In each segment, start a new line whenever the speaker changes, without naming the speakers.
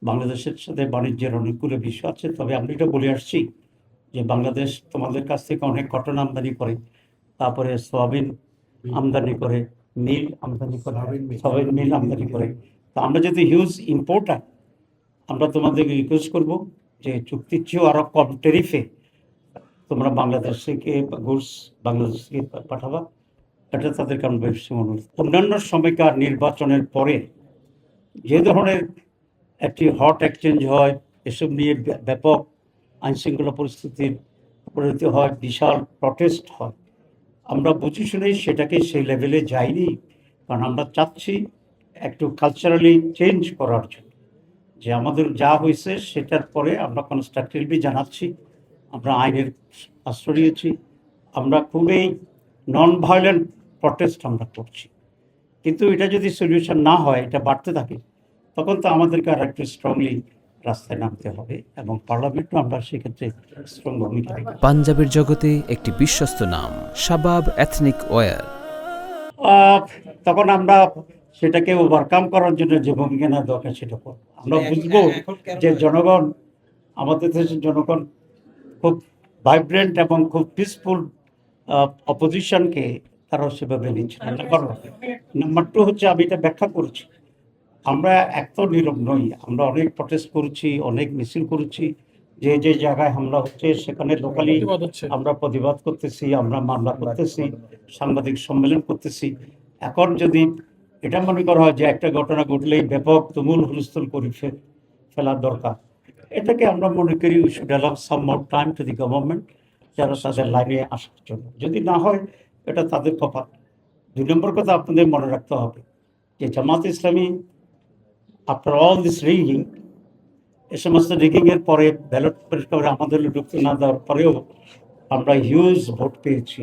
বাংলাদেশের সাথে বাণিজ্যের অনেকগুলো বিষয় আছে, তবে আমরা এটা বলে আসছি যে বাংলাদেশ তোমাদের কাছ থেকে অনেক কটন আমদানি করে, তারপরে সয়াবিন আমদানি করে, মিল আমদানি করে, সয়াবিন মিল আমদানি করে। তো আমরা যদি হিউজ ইম্পোর্টার, আমরা তোমাদেরকে রিকোয়েস্ট করব যে চুক্তির চেয়েও আরও কম ট্যারিফে তোমরা বাংলাদেশ থেকে গুডস বাংলাদেশ থেকে পাঠাবা, এটা তাদেরকে আমরা বেশি অনুরোধ। অন্যান্য সময়কার নির্বাচনের পরে যে ধরনের একটি হট এক্সচেঞ্জ হয়, এসব নিয়ে ব্যাপক আইনশৃঙ্খলা পরিস্থিতির পরিণতি হয়, বিশাল প্রটেস্ট হয়, আমরা বুঝি শুনেই সেটাকে সেই লেভেলে যাইনি। কারণ আমরা চাচ্ছি একটু কালচারালি চেঞ্জ করার জন্য, যে আমাদের যা হয়েছে সেটার পরে আমরা কনস্ট্রাকটিভলি জানাচ্ছি, আমরা আইনের আশ্রয় নিয়েছি, আমরা খুবই নন ভায়োলেন্ট প্রটেস্ট আমরা করছি। কিন্তু এটা যদি সলিউশন না হয়, এটা বাড়তে থাকে, তখন তো আমাদেরকে আর একটু স্ট্রংলি রাস্তায় নামতে হবে, এবং পার্লামেন্টও আমরা সেক্ষেত্রে স্ট্রং ভূমিকা রাখব।
পাঞ্জাবের জগতে একটি বিশ্বস্ত নাম শাবাব এথনিক ওয়্যার।
তখন আমরা সেটাকে ওভারকাম করার জন্য যে ভূমিকা নেওয়া দরকার সেটা করব। আমরা বুঝবো যে জনগণ, আমাদের দেশের জনগণ খুব ভাইব্রেন্ট এবং খুব পিসফুল অপোজিশনকে তারা সেভাবে নিচ্ছে না। নাম্বার 2 হচ্ছে, আমি এটা ব্যাখ্যা করেছি, আমরা এক তো নীরব নই, আমরা অনেক প্রটেস্ট করেছি, অনেক মিছিল করেছি, যে যে জায়গায় হামলা হচ্ছে সেখানে লোকালি আমরা প্রতিবাদ করতেছি, আমরা মামলা করতেছি, সাংবাদিক সম্মেলন করতেছি। এখন যদি এটা মনে করা হয় যে একটা ঘটনা ঘটলেই ব্যাপক তুমুল হুলস্থুল করে ফেলার দরকার, এটাকে আমরা মনে করি we should allow some more time to the government, যারা তাদের লাইনে আসার জন্য। যদি না হয় এটা তাদের কপাল। 2 নম্বর কথা আপনাদের মনে রাখতে হবে যে Jamaat Islami after all this rigging, এ সমস্ত রিগিংয়ের পরে ব্যালট পরিষ্কার আমাদের ঢুকতে না দেওয়ার পরেও আমরা হিউজ ভোট পেয়েছি,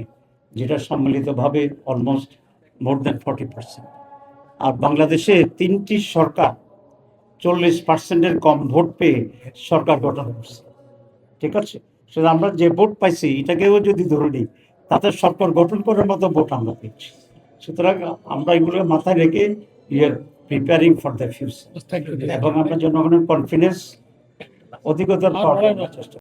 যেটা সম্মিলিতভাবে অলমোস্ট মোর দ্যান 40%। আর বাংলাদেশে 3টি সরকার 40%-এর কম ভোট পেয়ে সরকার গঠন করছে, ঠিক আছে? সেটা আমরা যে ভোট পাইছি এটাকেও যদি ধরে নিই, তাতে সরকার গঠন করার মতো ভোট আমরা পেয়েছি। সুতরাং আমরা এগুলো মাথায় রেখে we are preparing for the future, এবং আমরা জনগণের কনফিডেন্স অধিকতর পাওয়ার চেষ্টা